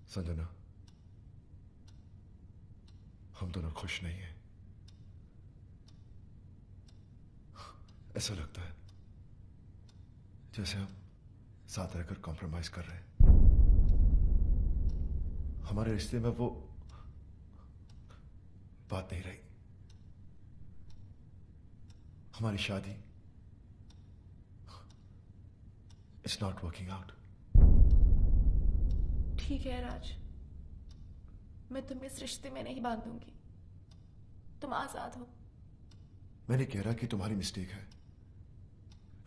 संजना, हम दोनों खुश नहीं हैं। ऐसा लगता है जैसे हम साथ रहकर कॉम्प्रोमाइज कर रहे हैं। हमारे रिश्ते में वो बात नहीं रही। हमारी शादी इट्स नॉट वर्किंग आउट। ठीक है राज, मैं तुम्हें इस रिश्ते में नहीं बांधूंगी। तुम आजाद हो। मैं नहीं कह रहा कि तुम्हारी मिस्टेक है,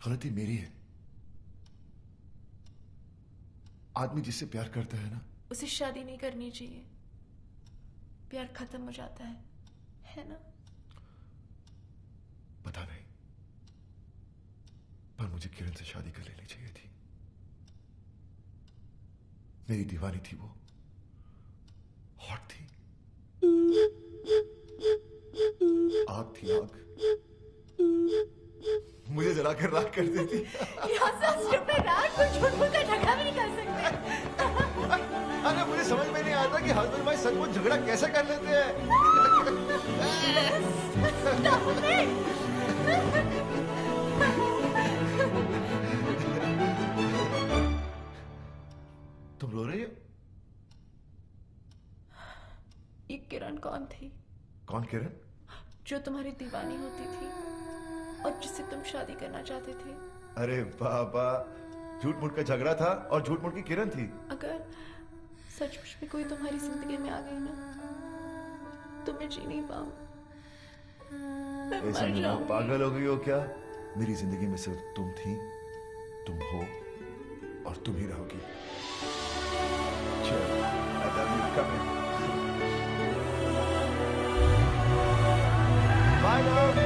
गलती मेरी है। आदमी जिससे प्यार करता है ना, उसे शादी नहीं करनी चाहिए। प्यार खत्म हो जाता है ना? पता नहीं, पर मुझे किरण से शादी कर लेनी चाहिए थी। मेरी दीवानी थी वो, हॉट थी, आग थी आग। मुझे जला कर राख कर देती। अरे मुझे समझ में नहीं आता कि हस्बैंड वाइफ सचमुच झगड़ा कैसे कर लेते हैं। तुम रो रही हो? ये किरण कौन थी? कौन किरण? जो तुम्हारी दीवानी होती थी और जिससे तुम शादी करना चाहते थे। अरे बाबा, झूठ मूठ का झगड़ा था और झूठ मूठ की किरण थी। अगर सचमुच में कोई तुम्हारी जिंदगी में आ गई ना, तो मैं जी नहीं पाऊं। समझना, पागल हो गई हो क्या? मेरी जिंदगी में सिर्फ तुम थी, तुम हो और तुम ही रहोगी। चल, I love you, come here. Bye, love.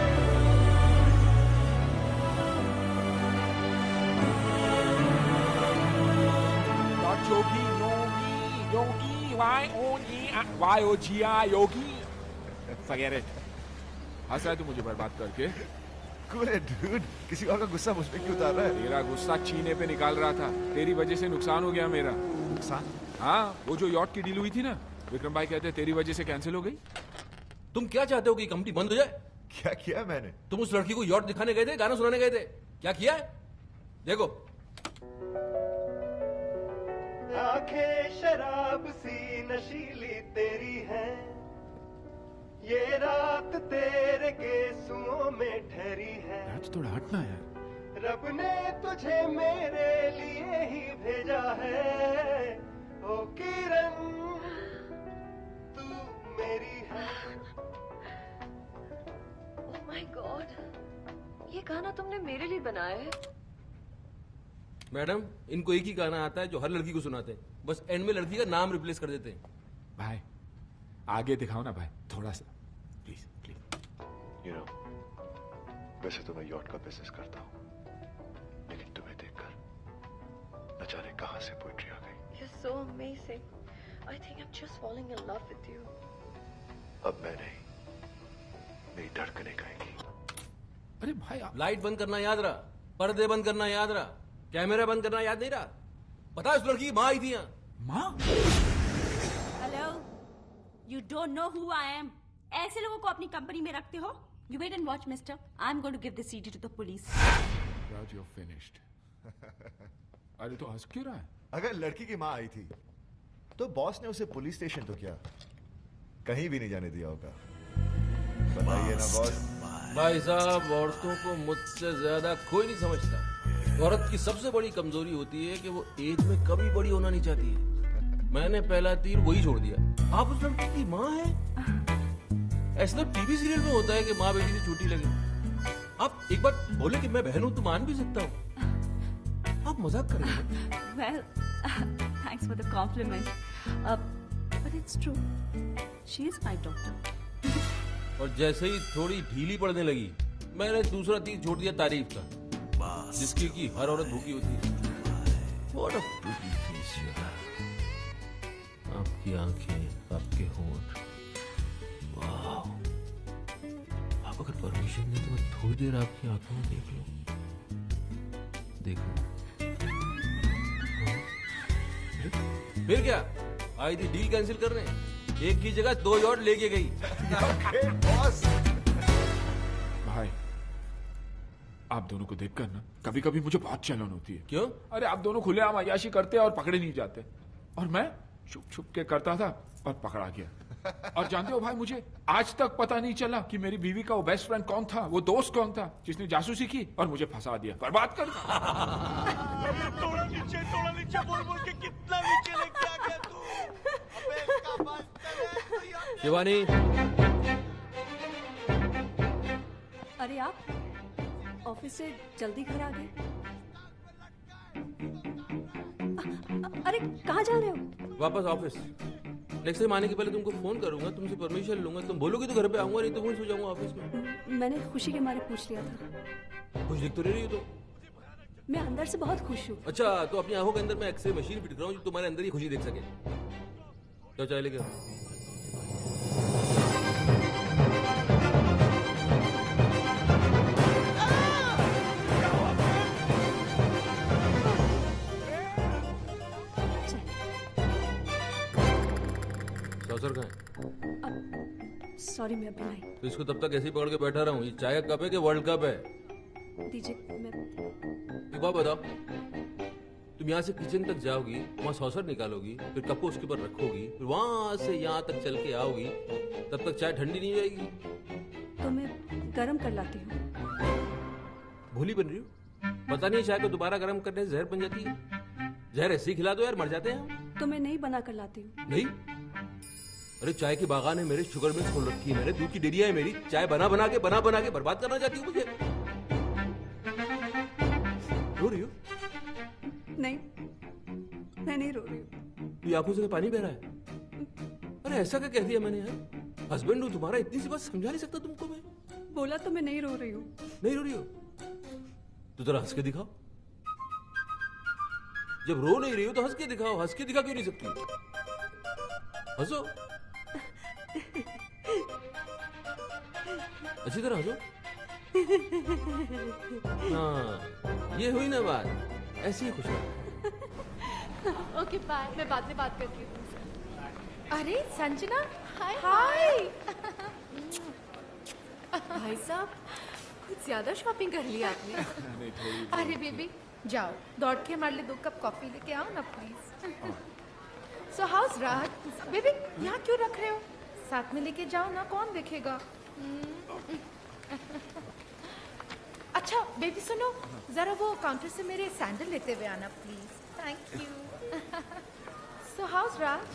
Yogi, Y-O-G-I, Yogi. Forget it. हंस रहा है तू मुझे बर्बाद करके? Cool it, dude. किसी और का गुस्सा मुझ पे क्यों उतार रहा है? तेरा गुस्सा चीने पे निकाल रहा था। तेरी वजह से नुकसान हो गया मेरा। नुकसान? हाँ, वो जो यॉट की डील हुई थी ना, विक्रम भाई कहते तेरी वजह से कैंसिल हो गई। तुम क्या चाहते हो कि कंपनी बंद हो जाए? क्या किया मैंने? तुम उस लड़की को यॉट दिखाने गए थे, गाना सुनाने गए थे, क्या किया है? देखो, आंखें शराब सी नशीली तेरी है, ये रात तेरे गेसुओं में ठहरी है। राज थोड़ा हटना यार। रब ने तुझे मेरे लिए ही भेजा है, ओ किरण तू मेरी है। ओह माय गॉड, ये गाना तुमने मेरे लिए बनाया है? मैडम, इनको एक ही गाना आता है जो हर लड़की को सुनाते हैं, बस एंड में लड़की का नाम रिप्लेस कर देते हैं। भाई आगे दिखाओ ना भाई, थोड़ा सा प्लीज प्लीज। You know, वैसे तो मैं यॉट का बिजनेस करता हूँ, लेकिन तुम्हें देखकर न जाने कहां से पोइट्री आ गई। You're so amazing. I think I'm just falling in love with you. अब मैं नहीं, मेरी धड़कनें गाएंगी। अरे भाई लाइट बंद करना याद रहा, पर्दे बंद करना याद रहा, कैमरा बंद करना याद नहीं रहा? पता है उस लड़की की माँ आई थी यहाँ। माँ? Hello, you don't know who I am. ऐसे लोगों को अपनी कंपनी में रखते हो? You wait and watch mister, I am going to give this CD to the police. Raj, you finished. अरे तो हंस क्यों रहा है? अगर लड़की की माँ आई थी तो बॉस ने उसे पुलिस स्टेशन तो क्या, कहीं भी नहीं जाने दिया होगा। बताइए ना बॉस। भाई साहब, औरतों को मुझसे ज्यादा कोई नहीं समझता। औरत की सबसे बड़ी कमजोरी होती है कि वो एज में कभी बड़ी होना नहीं चाहती है। मैंने पहला तीर वही छोड़ दिया। आप उस लड़की की माँ हैं? ऐसा तो टीवी सीरियल में होता है कि माँ बेटी से छोटी लगे। आप एक बार बोले कि मैं बहन हूं तो मान भी सकता हूँ। आप मजाक कर रहे हैं। Well, thanks for the compliment, but it's true, she is my doctor. और जैसे ही थोड़ी ढीली पड़ने लगी, मैंने दूसरा तीर छोड़ दिया तारीफ का, जिसकी की हर औरत भूखी होती है। What a pretty face you have. आपकी आंखें, आपके होंठ, वाह। आप अगर परमिशन दें तो मैं थोड़ी देर आपकी आंखों में देख लूं। देखो। हाँ? फिर क्या? आई थी डील कैंसिल करने, एक की जगह 2 यॉट लेके गई। भाई आप दोनों को देखकर ना कभी कभी मुझे बहुत जलन होती है। क्यों? अरे आप दोनों खुलेआम अय्याशी करते और पकड़े नहीं जाते, और मैं छुप छुप के करता था और पकड़ा गया। और जानते हो भाई, मुझे आज तक पता नहीं चला कि मेरी बीवी का वो बेस्ट फ्रेंड कौन था, वो दोस्त कौन था जिसने जासूसी की और मुझे फंसा दिया, बर्बाद कर दिया। थोड़ा नीचे बोल बोल के कितना नीचे लेके आ गया तू। अबे इसका मास्टर है तो यार। शिवानी, अरे आप ऑफिस से जल्दी घर आ गए? अरे कहाँ जा रहे हो? वापस ऑफिस। नेक्स्ट टाइम आने के पहले तुमको फोन करूंगा, तुमसे परमिशन लूंगा। तुम बोलोगे तो घर पे आऊंगा, नहीं तो वहीं सो जाऊंगा ऑफिस में। मैंने खुशी के मारे पूछ लिया था। कुछ दिख तो नहीं रही हो तो? मैं अंदर से बहुत खुश हूँ। अच्छा, तो अपनी आंखों के अंदर मैं एक्सरे मशीन फिट कर रहा हूँ जो तुम्हारे अंदर ही खुशी देख सके। क्या चाय लेके आओ? सौसर कहाँ है? सॉरी मैं अभी आई। तो इसको तब तक ऐसे ही पकड़ के बैठा रहा हूँ। ये चाय का कप है कि वर्ल्ड कप है? दीजिए। मैं एक बात बताओ, तुम यहाँ से किचन तक जाओगी, वहाँ सॉसर निकालोगी, फिर कप को उसके ऊपर रखोगी, फिर वहां से यहाँ तक चल के आओगी, तब तक चाय ठंडी नहीं हो जाएगी? तो मैं गरम कर लाती हूँ। भूली बन रही हो? पता नहीं चाय को दोबारा गर्म करने से जहर बन जाती है। जहर ऐसे ही खिला दो यार, मर जाते हैं हम। तो मैं नहीं बना कर लाती हूँ। नहीं? अरे चाय की बागान है मेरे, शुगर मिल्स खोल रखी है मैंने, दूध की डेयरिया है मेरी। चाय बना बना के बर्बाद करना चाहती हूँ मुझे? रो रही हो? नहीं, मैं नहीं रो रही हूँ। ये आंखों से पानी बह रहा है। अरे ऐसा क्या कह दिया मैंने यार? हस्बैंड हूँ तुम्हारा, इतनी सी बात समझा नहीं सकता तुमको मैं? बोला तो मैं नहीं रो रही हूँ। नहीं रो रही हो तो जरा हंस के दिखाओ। जब रो नहीं रही हो तो हंस के दिखाओ। हंस के दिखा क्यों नहीं सकती? हंसो, अच्छी तरह हंसो। हाँ, ये हुई ना बात, ऐसी ही खुश रहो। ओके बाय, मैं बाद में बात करती हूँ तुमसे। अरे संजना, हाय। भाई साहब, कुछ ज्यादा शॉपिंग कर ली आपने। अरे बेबी जाओ, दौड़ के हमारे लिए 2 कप कॉफी लेके आओ ना प्लीज। सो हाउस राहत बेबी, यहाँ क्यों रख रहे हो? साथ में लेके जाओ ना, कौन देखेगा? अच्छा बेबी सुनो, जरा वो काउंटर से मेरे सैंडल लेते हुए आना please. Thank you. So house राहत,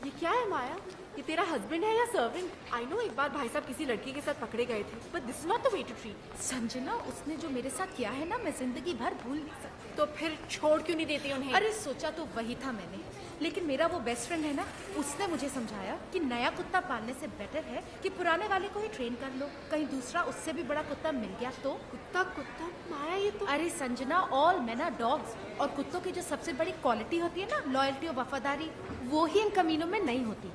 ये क्या है माया? ये तेरा हस्बैंड है या सर्वेंट? आई नो एक बार भाई साहब किसी लड़की के साथ पकड़े गए थे, but this is not the way to treat. Sanjana, उसने जो मेरे साथ किया है ना, मैं जिंदगी भर भूल नहीं सकती। तो फिर छोड़ क्यों नहीं देती उन्हें? अरे सोचा तो वही था मैंने, लेकिन मेरा वो बेस्ट फ्रेंड है ना, उसने मुझे समझाया कि नया कुत्ता पालने से बेटर है कि पुराने वाले को ही ट्रेन कर लो। कहीं दूसरा उससे भी बड़ा कुत्ता मिल गया तो? कुत्ता माया, ये तो अरे Sanjana, all man are dogs, और कुत्तों की जो सबसे बड़ी क्वालिटी होती है ना, लॉयल्टी और वफादारी, वो ही इन कमीनों में नहीं होती।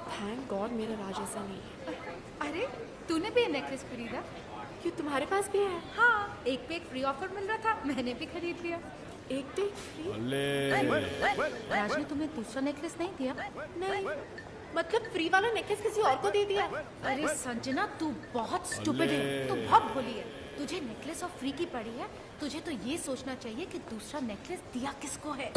थैंक गॉड मेरा राज ऐसा नहीं है। अरे तूने भी ये नेकलेस खरीदा? क्यों, तुम्हारे पास भी है? हाँ, एक पे एक फ्री ऑफर मिल रहा था, मैंने भी खरीद लिया। एक पे फ्री? राज ने तुम्हें दूसरा नेकलेस नहीं दिया? नहीं, मतलब फ्री वाला नेकलेस किसी और को दे दिया? अरे संजना, तू बहुत स्टूपिड है, तू बहुत भोली है। तुझे नेकलेस और फ्री की पड़ी है, तुझे तो ये सोचना चाहिए कि दूसरा नेकलेस दिया किसको है।